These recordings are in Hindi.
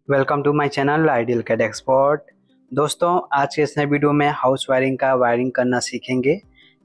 Welcome to my channel ideal CAD expert. दोस्तों, आज के इस नए वीडियो में हाउस वायरिंग का वायरिंग करना सीखेंगे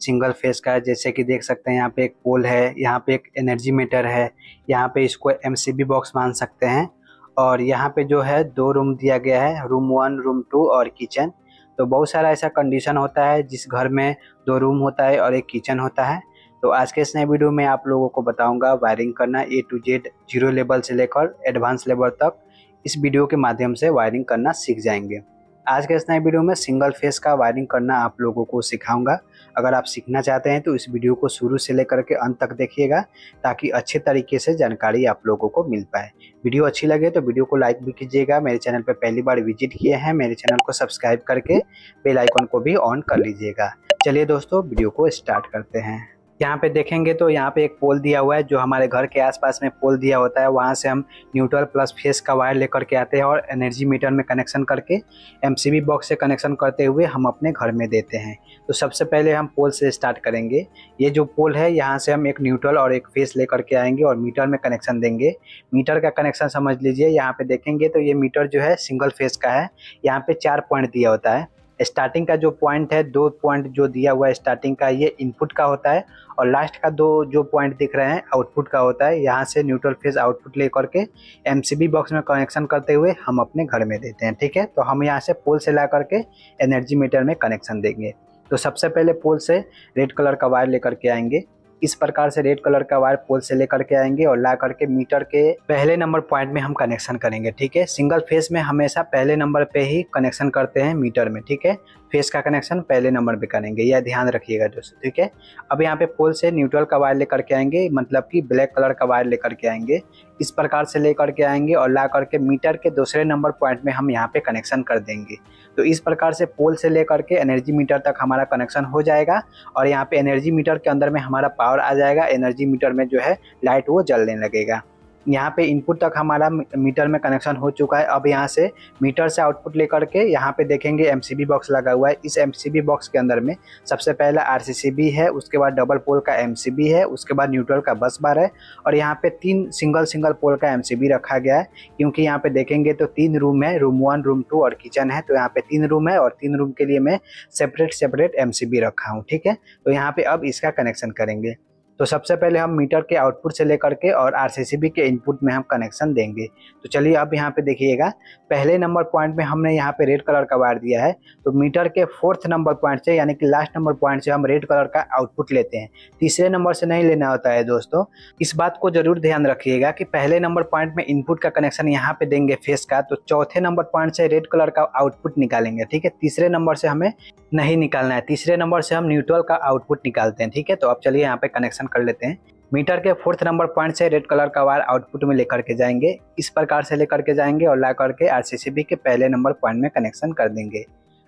सिंगल फेस का। जैसे कि देख सकते हैं यहाँ पे एक पोल है, यहाँ पे एक एनर्जी मीटर है, यहाँ पे इसको एमसीबी बॉक्स मान सकते हैं। और यहाँ पे जो है 2 रूम दिया गया है, रूम 1, रूम 2 और किचन। तो बहुत सारा ऐसा कंडीशन होता है जिस घर में 2 रूम होता है और एक किचन होता है। तो आज के इस नए वीडियो में आप लोगों को बताऊंगा वायरिंग करना A to Z, zero level से लेकर एडवांस लेवल तक। इस वीडियो के माध्यम से वायरिंग करना सीख जाएंगे। आज के इस नए वीडियो में सिंगल फेस का वायरिंग करना आप लोगों को सिखाऊंगा। अगर आप सीखना चाहते हैं तो इस वीडियो को शुरू से लेकर के अंत तक देखिएगा, ताकि अच्छे तरीके से जानकारी आप लोगों को मिल पाए। वीडियो अच्छी लगे तो वीडियो को लाइक भी कीजिएगा। मेरे चैनल पर पहली बार विजिट किए हैं, मेरे चैनल को सब्सक्राइब करके बेल आइकन को भी ऑन कर लीजिएगा। चलिए दोस्तों, वीडियो को स्टार्ट करते हैं। यहाँ पे देखेंगे तो यहाँ पे एक पोल दिया हुआ है। जो हमारे घर के आसपास में पोल दिया होता है, वहाँ से हम न्यूट्रल प्लस फेस का वायर लेकर के आते हैं और एनर्जी मीटर में कनेक्शन करके एमसीबी बॉक्स से कनेक्शन करते हुए हम अपने घर में देते हैं। तो सबसे पहले हम पोल से स्टार्ट करेंगे। ये जो पोल है, यहाँ से हम एक न्यूट्रल और एक फेस लेकर के आएंगे और मीटर में कनेक्शन देंगे। मीटर का कनेक्शन समझ लीजिए। यहाँ पे देखेंगे तो ये मीटर जो है सिंगल फेस का है। यहाँ पे 4 पॉइंट दिया होता है। स्टार्टिंग का जो पॉइंट है, 2 पॉइंट जो दिया हुआ है स्टार्टिंग का, ये इनपुट का होता है। और लास्ट का 2 जो पॉइंट दिख रहे हैं आउटपुट का होता है। यहाँ से न्यूट्रल फेज आउटपुट लेकर के एमसीबी बॉक्स में कनेक्शन करते हुए हम अपने घर में देते हैं। ठीक है, तो हम यहाँ से पोल से ला करके एनर्जी मीटर में कनेक्शन देंगे। तो सबसे पहले पोल से रेड कलर का वायर लेकर के आएंगे। इस प्रकार से रेड कलर का वायर पोल से लेकर के आएंगे और ला करके मीटर के पहले नंबर पॉइंट में हम कनेक्शन करेंगे। ठीक है, सिंगल फेस में हमेशा पहले नंबर पे ही कनेक्शन करते हैं मीटर में। ठीक है, फेस का कनेक्शन पहले नंबर पे करेंगे, यह ध्यान रखिएगा दोस्तों। ठीक है, अब यहाँ पे पोल से न्यूट्रल का वायर लेकर के आएंगे, मतलब कि ब्लैक कलर का वायर लेकर के आएंगे। इस प्रकार से लेकर के आएंगे और ला करके मीटर के दूसरे नंबर पॉइंट में हम यहाँ पे कनेक्शन कर देंगे। तो इस प्रकार से पोल से लेकर के एनर्जी मीटर तक हमारा कनेक्शन हो जाएगा और यहाँ पे एनर्जी मीटर के अंदर में हमारा पावर आ जाएगा। एनर्जी मीटर में जो है लाइट वो जलने लगेगा। यहाँ पे इनपुट तक हमारा मीटर में कनेक्शन हो चुका है। अब यहाँ से मीटर से आउटपुट लेकर के यहाँ पे देखेंगे एमसीबी बॉक्स लगा हुआ है। इस एमसीबी बॉक्स के अंदर में सबसे पहला आरसीसीबी है, उसके बाद डबल पोल का एमसीबी है, उसके बाद न्यूट्रल का बस बार है और यहाँ पे 3 सिंगल पोल का एमसीबी रखा गया है। क्योंकि यहाँ पे देखेंगे तो 3 रूम है, रूम 1, रूम 2 और किचन है। तो यहाँ पे 3 रूम है और 3 रूम के लिए मैं सेपरेट एमसीबी रखा हूँ। ठीक है, तो यहाँ पे अब इसका कनेक्शन करेंगे। तो सबसे पहले हम मीटर के आउटपुट से लेकर के और आरसीसीबी के इनपुट में हम कनेक्शन देंगे। तो चलिए अब यहाँ पे देखिएगा, पहले नंबर पॉइंट में हमने यहाँ पे रेड कलर का वायर दिया है। तो मीटर के 4th नंबर पॉइंट से, यानी कि लास्ट नंबर पॉइंट से हम रेड कलर का आउटपुट लेते हैं। तीसरे नंबर से नहीं लेना होता है दोस्तों। इस बात को जरूर ध्यान रखिएगा कि पहले नंबर पॉइंट में इनपुट का कनेक्शन यहाँ पे देंगे फेस का, तो चौथे नंबर पॉइंट से रेड कलर का आउटपुट निकालेंगे। ठीक है, तीसरे नंबर से हमें नहीं निकालना है, तीसरे नंबर से हम न्यूट्रल का आउटपुट निकालते हैं। ठीक है, तो अब चलिए यहाँ पे कनेक्शन कर लेते हैं। मीटर के 4th नंबर पॉइंट से रेड कलर का वायर आउटपुट में लेकर के जाएंगे। इस प्रकार से लेकर के जाएंगे और ला करके आरसीसीबी के पहले नंबर पॉइंट में कनेक्शन कर देंगे।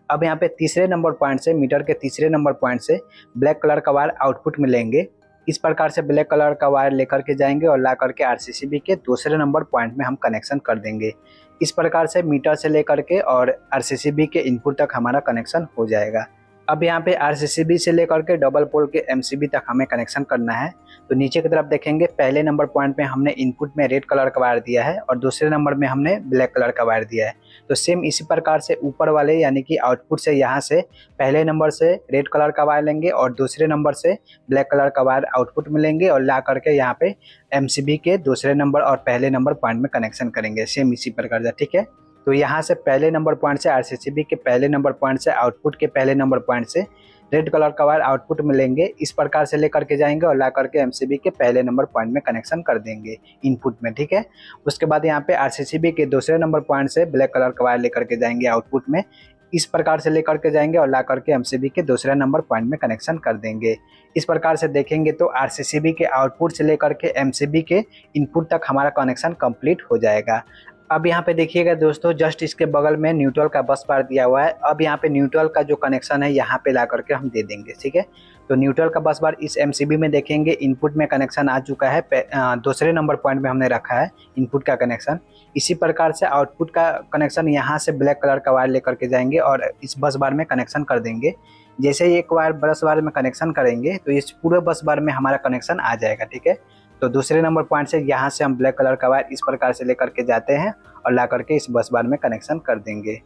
अब यहाँ पे तीसरे नंबर पॉइंट से, मीटर के तीसरे नंबर पॉइंट से ब्लैक कलर का वायर आउटपुट में लेंगे। इस प्रकार से ब्लैक कलर का वायर लेकर के जाएंगे और ला करके आरसीसीबी के दूसरे नंबर पॉइंट में हम कनेक्शन कर देंगे। इस प्रकार से मीटर से लेकर के और आरसीसीबी के इनपुट तक हमारा कनेक्शन हो जाएगा। अब यहाँ पे आरसीसीबी से लेकर के डबल पोल के एमसीबी तक हमें कनेक्शन करना है। तो नीचे की तरफ देखेंगे, पहले नंबर पॉइंट में हमने इनपुट में रेड कलर का वायर दिया है और दूसरे नंबर में हमने ब्लैक कलर का वायर दिया है। तो सेम इसी प्रकार से ऊपर वाले, यानी कि आउटपुट से यहाँ से पहले नंबर से रेड कलर का वायर लेंगे और दूसरे नंबर से ब्लैक कलर का वायर आउटपुट में लेंगे और ला करके यहाँ पे एमसीबी के दूसरे नंबर और पहले नंबर पॉइंट में कनेक्शन करेंगे, सेम इसी प्रकार से। ठीक है, तो यहाँ से पहले नंबर पॉइंट से आरसीसीबी के पहले नंबर पॉइंट से आउटपुट के पहले नंबर पॉइंट से रेड कलर का वायर आउटपुट में लेंगे। इस प्रकार से लेकर के जाएंगे और ला करके एमसीबी के पहले नंबर पॉइंट में कनेक्शन कर देंगे इनपुट में। ठीक है, उसके बाद यहाँ पे आरसीसीबी के दूसरे नंबर पॉइंट से ब्लैक कलर का वायर लेकर के जाएंगे आउटपुट में। इस प्रकार से लेकर के जाएंगे और ला करके एमसीबी के दूसरे नंबर पॉइंट में कनेक्शन कर देंगे। इस प्रकार से देखेंगे तो आरसीसीबी के आउटपुट से लेकर के एमसीबी के इनपुट तक हमारा कनेक्शन कंप्लीट हो जाएगा। अब यहाँ पे देखिएगा दोस्तों, जस्ट इसके बगल में न्यूट्रल का बस बार दिया हुआ है। अब यहाँ पे न्यूट्रल का जो कनेक्शन है यहाँ पे ला करके हम दे देंगे। ठीक है, तो न्यूट्रल का बस बार इस एमसीबी में देखेंगे इनपुट में कनेक्शन आ चुका है। दूसरे नंबर पॉइंट में हमने रखा है इनपुट का कनेक्शन। इसी प्रकार से आउटपुट का कनेक्शन यहाँ से ब्लैक कलर का वायर लेकर के जाएंगे और इस बस बार में कनेक्शन कर देंगे। जैसे ही एक वायर बस बार में कनेक्शन करेंगे तो इस पूरे बस बार में हमारा कनेक्शन आ जाएगा। ठीक है, तो दूसरे नंबर पॉइंट से यहाँ से हम ब्लैक कलर का वायर इस प्रकार से लेकर के जाते हैं और ला करके इस बस बार में कनेक्शन कर देंगे।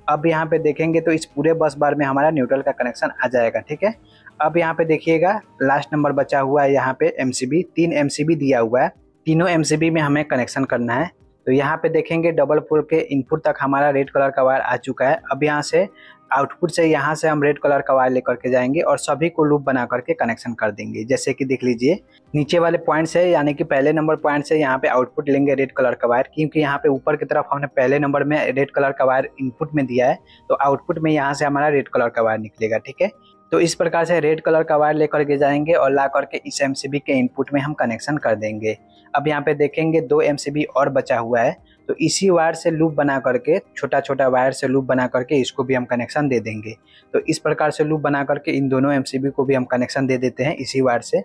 अब यहाँ पे देखेंगे तो इस पूरे बस बार में हमारा न्यूट्रल का कनेक्शन आ जाएगा, ठीक है। अब यहाँ पे देखिएगा लास्ट नंबर बचा हुआ है, यहाँ पे MCB 3 MCB दिया हुआ है, तीनों MCB में हमें कनेक्शन करना है। तो यहाँ पे देखेंगे डबल पोल के इनपुट तक हमारा रेड कलर का वायर आ चुका है। अब यहाँ से आउटपुट से यहाँ से हम रेड कलर का वायर लेकर के जाएंगे और सभी को लूप बना करके कनेक्शन कर देंगे। जैसे कि देख लीजिए नीचे वाले पॉइंट से यानी कि पहले नंबर पॉइंट से यहाँ पे आउटपुट लेंगे रेड कलर का वायर, क्योंकि यहाँ पे ऊपर की तरफ हमने पहले नंबर में रेड कलर का वायर इनपुट में दिया है, तो आउटपुट में यहाँ से हमारा रेड कलर का वायर निकलेगा, ठीक है। तो इस प्रकार से रेड कलर का वायर लेकर के जाएंगे और ला करके इस MCB के इनपुट में हम कनेक्शन कर देंगे। अब यहाँ पे देखेंगे 2 MCB और बचा हुआ है, तो इसी वायर से लूप बना करके छोटा छोटा वायर से लूप बना करके इसको भी हम कनेक्शन दे देंगे। तो इस प्रकार से लूप बना करके इन दोनों MCB को भी हम कनेक्शन दे देते हैं इसी वायर से।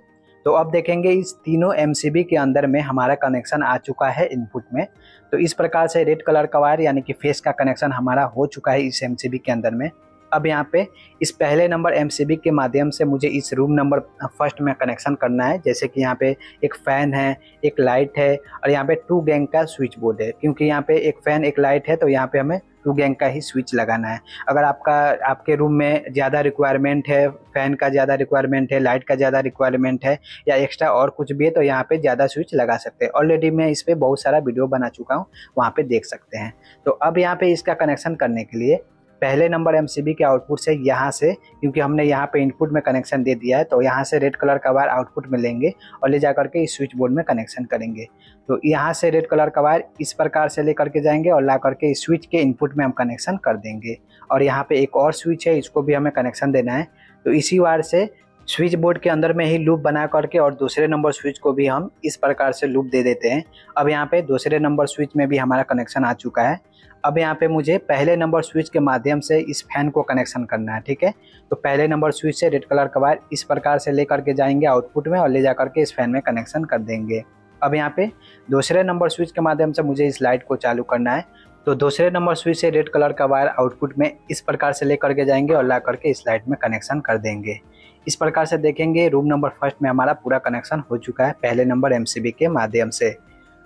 तो अब देखेंगे इस तीनों MCB के अंदर में हमारा कनेक्शन आ चुका है इनपुट में। तो इस प्रकार से रेड कलर का वायर यानी कि फेस का कनेक्शन हमारा हो चुका है इस MCB के अंदर में। अब यहाँ पे इस पहले नंबर MCB के माध्यम से मुझे इस रूम नंबर फर्स्ट में कनेक्शन करना है। जैसे कि यहाँ पे एक फ़ैन है, एक लाइट है और यहाँ पे 2 गैंग का स्विच बोर्ड है। क्योंकि यहाँ पे एक फ़ैन एक लाइट है तो यहाँ पे हमें 2 गैंग का ही स्विच लगाना है। अगर आपके रूम में ज़्यादा रिक्वायरमेंट है, फ़ैन का ज़्यादा रिक्वायरमेंट है, लाइट का ज़्यादा रिक्वायरमेंट है या एक्स्ट्रा और कुछ भी है तो यहाँ पे ज़्यादा स्विच लगा सकते हैं। ऑलरेडी मैं इस पर बहुत सारा वीडियो बना चुका हूँ, वहाँ पे देख सकते हैं। तो अब यहाँ पे इसका कनेक्शन करने के लिए पहले नंबर MCB के आउटपुट से यहाँ से, क्योंकि हमने यहाँ पे इनपुट में कनेक्शन दे दिया है, तो यहाँ से रेड कलर का वायर आउटपुट में लेंगे और ले जा करके इस स्विच बोर्ड में कनेक्शन करेंगे। तो यहाँ से रेड कलर का वायर इस प्रकार से ले करके जाएंगे और ला करके इस स्विच के इनपुट में हम कनेक्शन कर देंगे। और यहाँ पे एक और स्विच है, इसको भी हमें कनेक्शन देना है। तो इसी वायर से स्विच बोर्ड के अंदर में ही लूप बना करके और दूसरे नंबर स्विच को भी हम इस प्रकार से लूप दे देते हैं। अब यहाँ पे दूसरे नंबर स्विच में भी हमारा कनेक्शन आ चुका है। अब यहाँ पे मुझे पहले नंबर स्विच के माध्यम से इस फैन को कनेक्शन करना है, ठीक है। तो पहले नंबर स्विच से रेड कलर का वायर इस प्रकार से ले करके जाएंगे आउटपुट में और ले जा करके इस फैन में कनेक्शन कर देंगे। अब यहाँ पे दूसरे नंबर स्विच के माध्यम से मुझे इस लाइट को चालू करना है। तो दूसरे नंबर स्विच से रेड कलर का वायर आउटपुट में इस प्रकार से ले करके जाएंगे और ला करके इस लाइट में कनेक्शन कर देंगे। इस प्रकार से देखेंगे रूम नंबर फर्स्ट में हमारा पूरा कनेक्शन हो चुका है पहले नंबर MCB के माध्यम से।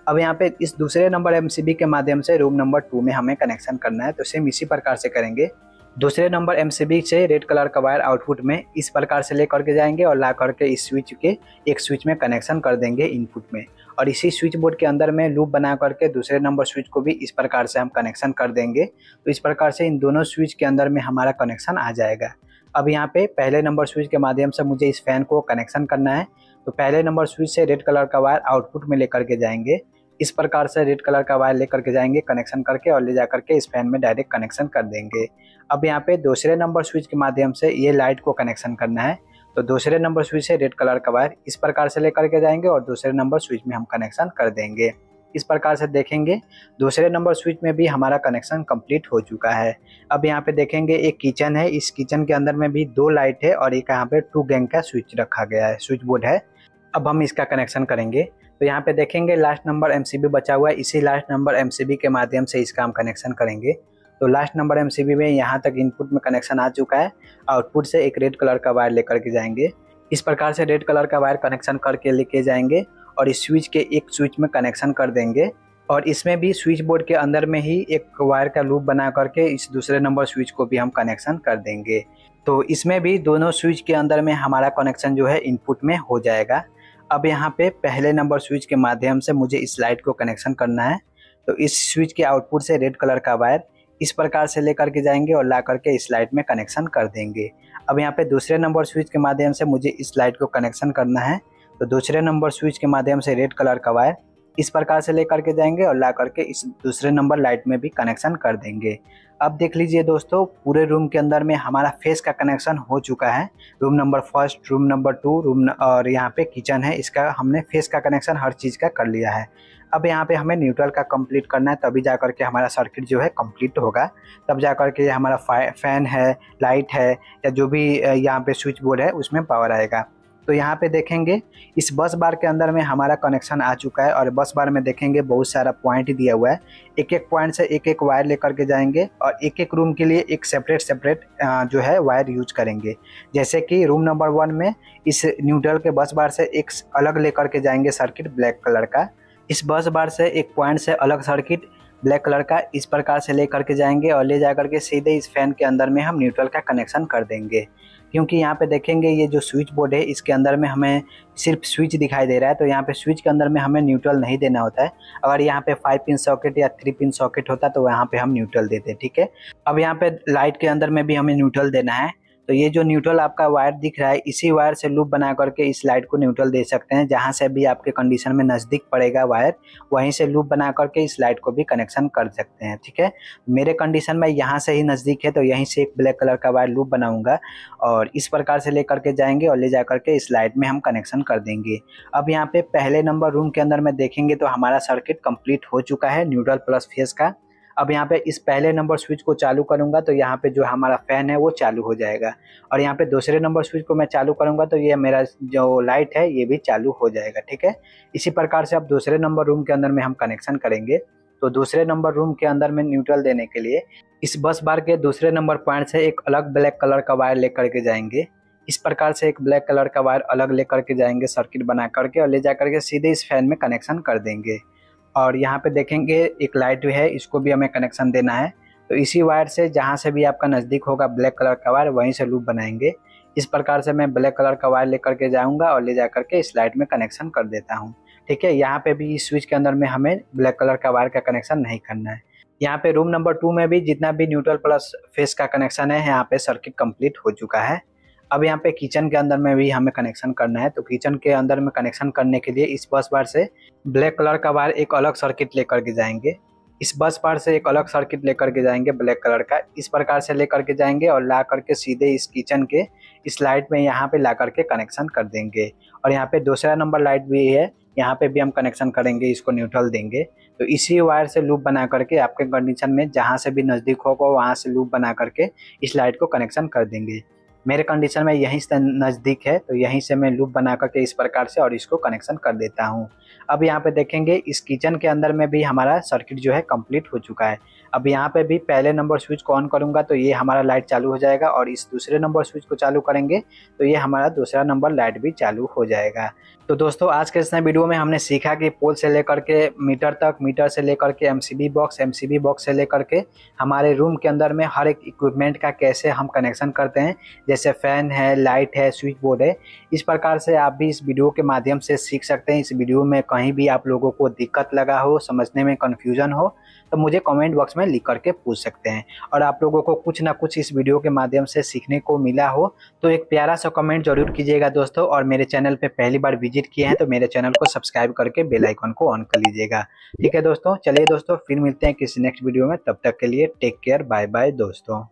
अब यहाँ पे इस दूसरे नंबर MCB के माध्यम से रूम नंबर 2 में हमें कनेक्शन करना है। तो सेम इसी प्रकार से करेंगे। दूसरे नंबर MCB से रेड कलर का वायर आउटपुट में इस प्रकार से ले करके जाएंगे और ला करके इस स्विच के एक स्विच में कनेक्शन कर देंगे इनपुट में। और इसी स्विच बोर्ड के अंदर में लूप बना करके दूसरे नंबर स्विच को भी इस प्रकार से हम कनेक्शन कर देंगे। तो इस प्रकार से इन दोनों स्विच के अंदर में हमारा कनेक्शन आ जाएगा। अब यहाँ पे पहले नंबर स्विच के माध्यम से मुझे इस फैन को कनेक्शन करना है। तो पहले नंबर स्विच से रेड कलर का वायर आउटपुट में लेकर के जाएंगे। इस प्रकार से रेड कलर का वायर लेकर के जाएंगे कनेक्शन करके और ले जा करके इस फैन में डायरेक्ट कनेक्शन कर देंगे। अब यहाँ पे दूसरे नंबर स्विच के माध्यम से ये लाइट को कनेक्शन करना है। तो दूसरे नंबर स्विच से रेड कलर का वायर इस प्रकार से लेकर के जाएंगे और दूसरे नंबर स्विच में हम कनेक्शन कर देंगे। इस प्रकार से देखेंगे दूसरे नंबर स्विच में भी हमारा कनेक्शन कंप्लीट हो चुका है। अब यहाँ पे देखेंगे एक किचन है, इस किचन के अंदर में भी 2 लाइट है और एक यहाँ पे 2 गैंग का स्विच रखा गया है, स्विच बोर्ड है। अब हम इसका कनेक्शन करेंगे। तो यहाँ पे देखेंगे लास्ट नंबर MCB बचा हुआ है, इसी लास्ट नंबर MCB के माध्यम से इसका हम कनेक्शन करेंगे। तो लास्ट नंबर MCB में यहाँ तक इनपुट में कनेक्शन आ चुका है। आउटपुट से एक रेड कलर का वायर लेकर के जाएंगे। इस प्रकार से रेड कलर का वायर कनेक्शन करके लेके जाएंगे और इस स्विच के एक स्विच में कनेक्शन कर देंगे। और इसमें भी स्विच बोर्ड के अंदर में ही एक वायर का लूप बना करके इस दूसरे नंबर स्विच को भी हम कनेक्शन कर देंगे। तो इसमें भी दोनों स्विच के अंदर में हमारा कनेक्शन जो है इनपुट में हो जाएगा। अब यहाँ पे पहले नंबर स्विच के माध्यम से मुझे इस लाइट को कनेक्शन करना है। तो इस स्विच के आउटपुट से रेड कलर का वायर इस प्रकार से लेकर के जाएंगे और ला करके इस लाइट में कनेक्शन कर देंगे। अब यहाँ पे दूसरे नंबर स्विच के माध्यम से मुझे इस लाइट को कनेक्शन करना है। तो दूसरे नंबर स्विच के माध्यम से रेड कलर का वायर इस प्रकार से लेकर के जाएंगे और ला करके इस दूसरे नंबर लाइट में भी कनेक्शन कर देंगे। अब देख लीजिए दोस्तों, पूरे रूम के अंदर में हमारा फेस का कनेक्शन हो चुका है। Room number first, room number 2, और यहाँ पे किचन है, इसका हमने फेस का कनेक्शन हर चीज़ का कर लिया है। अब यहाँ पे हमें न्यूट्रल का कंप्लीट करना है, तभी जा करके हमारा सर्किट जो है कंप्लीट होगा। तब जा करके हमारा फैन है, लाइट है या जो भी यहाँ पे स्विच बोर्ड है उसमें पावर आएगा। तो यहाँ पे देखेंगे इस बस बार के अंदर में हमारा कनेक्शन आ चुका है और बस बार में देखेंगे बहुत सारा पॉइंट दिया हुआ है। एक एक पॉइंट से एक एक वायर लेकर के जाएंगे और एक एक रूम के लिए एक सेपरेट जो है वायर यूज करेंगे। जैसे कि रूम नंबर 1 में इस न्यूट्रल के बस बार से एक अलग लेकर के जाएंगे सर्किट ब्लैक कलर का। इस बस बार से एक पॉइंट से अलग सर्किट ब्लैक कलर का इस प्रकार से ले करके जाएंगे और ले जा करके सीधे इस फैन के अंदर में हम न्यूट्रल का कनेक्शन कर देंगे। क्योंकि यहाँ पे देखेंगे ये जो स्विच बोर्ड है इसके अंदर में हमें सिर्फ स्विच दिखाई दे रहा है, तो यहाँ पे स्विच के अंदर में हमें न्यूट्रल नहीं देना होता है। अगर यहाँ पे 5 पिन सॉकेट या 3 पिन सॉकेट होता तो यहाँ पे हम न्यूट्रल देते, ठीक है। अब यहाँ पे लाइट के अंदर में भी हमें न्यूट्रल देना है, तो ये जो न्यूट्रल आपका वायर दिख रहा है इसी वायर से लूप बना करके इस लाइट को न्यूट्रल दे सकते हैं। जहाँ से भी आपके कंडीशन में नज़दीक पड़ेगा वायर वहीं से लूप बना करके इस लाइट को भी कनेक्शन कर सकते हैं, ठीक है। मेरे कंडीशन में यहाँ से ही नज़दीक है तो यहीं से एक ब्लैक कलर का वायर लूप बनाऊंगा और इस प्रकार से ले करके जाएंगे और ले जा करके इस लाइट में हम कनेक्शन कर देंगे। अब यहाँ पे पहले नंबर रूम के अंदर में देखेंगे तो हमारा सर्किट कंप्लीट हो चुका है न्यूट्रल प्लस फेज का। अब यहाँ पे इस पहले नंबर स्विच को चालू करूंगा तो यहाँ पे जो हमारा फैन है वो चालू हो जाएगा और यहाँ पे दूसरे नंबर स्विच को मैं चालू करूंगा तो ये मेरा जो लाइट है ये भी चालू हो जाएगा, ठीक है। इसी प्रकार से अब दूसरे नंबर रूम के अंदर में हम कनेक्शन करेंगे। तो दूसरे नंबर रूम के अंदर में न्यूट्रल देने के लिए इस बस बार के दूसरे नंबर पॉइंट से एक अलग ब्लैक कलर का वायर लेकर के जाएंगे। इस प्रकार से एक ब्लैक कलर का वायर अलग लेकर के जाएंगे सर्किट बना करके और ले जा करके सीधे इस फैन में कनेक्शन कर देंगे। और यहाँ पे देखेंगे एक लाइट भी है, इसको भी हमें कनेक्शन देना है। तो इसी वायर से जहाँ से भी आपका नज़दीक होगा ब्लैक कलर का वायर वहीं से लूप बनाएंगे। इस प्रकार से मैं ब्लैक कलर का वायर लेकर के जाऊँगा और ले जा करके इस लाइट में कनेक्शन कर देता हूँ, ठीक है। यहाँ पे भी इस स्विच के अंदर में हमें ब्लैक कलर का वायर का कनेक्शन नहीं करना है। यहाँ पे रूम नंबर 2 में भी जितना भी न्यूट्रल प्लस फेस का कनेक्शन है यहाँ पे सर्किट कंप्लीट हो चुका है। अब यहाँ पे किचन के अंदर में भी हमें कनेक्शन करना है। तो किचन के अंदर में कनेक्शन करने के लिए इस बस बार से ब्लैक कलर का वायर एक अलग सर्किट लेकर के जाएंगे। इस बस बार से एक अलग सर्किट लेकर के जाएंगे ब्लैक कलर का, इस प्रकार से लेकर के जाएंगे और ला करके सीधे इस किचन के इस लाइट में यहाँ पे ला करके कनेक्शन कर देंगे। और यहाँ पे दूसरा नंबर लाइट भी है, यहाँ पे भी हम कनेक्शन करेंगे, इसको न्यूट्रल देंगे। तो इसी वायर से लूप बना करके आपके कंडीशन में जहाँ से भी नज़दीक होगा वहाँ से लूप बना करके इस लाइट को कनेक्शन कर देंगे। मेरे कंडीशन में यहीं से नज़दीक है तो यहीं से मैं लूप बना करके इस प्रकार से और इसको कनेक्शन कर देता हूँ। अब यहाँ पे देखेंगे इस किचन के अंदर में भी हमारा सर्किट जो है कंप्लीट हो चुका है। अब यहाँ पे भी पहले नंबर स्विच को ऑन करूँगा तो ये हमारा लाइट चालू हो जाएगा और इस दूसरे नंबर स्विच को चालू करेंगे तो ये हमारा दूसरा नंबर लाइट भी चालू हो जाएगा। तो दोस्तों आज के इस वीडियो में हमने सीखा कि पोल से लेकर के मीटर तक, मीटर से लेकर के एमसीबी बॉक्स से लेकर के हमारे रूम के अंदर में हर एक इक्विपमेंट का कैसे हम कनेक्शन करते हैं, जैसे फैन है, लाइट है, स्विच बोर्ड है। इस प्रकार से आप भी इस वीडियो के माध्यम से सीख सकते हैं। इस वीडियो में कहीं भी आप लोगों को दिक्कत लगा हो, समझने में कन्फ्यूजन हो तो मुझे कमेंट बॉक्स में लिख करके पूछ सकते हैं। और आप लोगों को कुछ ना कुछ इस वीडियो के माध्यम से सीखने को मिला हो तो एक प्यारा सा कमेंट जरूर कीजिएगा दोस्तों। और मेरे चैनल पे पहली बार विजिट किए हैं तो मेरे चैनल को सब्सक्राइब करके बेल आइकन को ऑन कर लीजिएगा, ठीक है दोस्तों। चलिए दोस्तों फिर मिलते हैं किसी नेक्स्ट वीडियो में, तब तक के लिए टेक केयर, बाय बाय दोस्तों।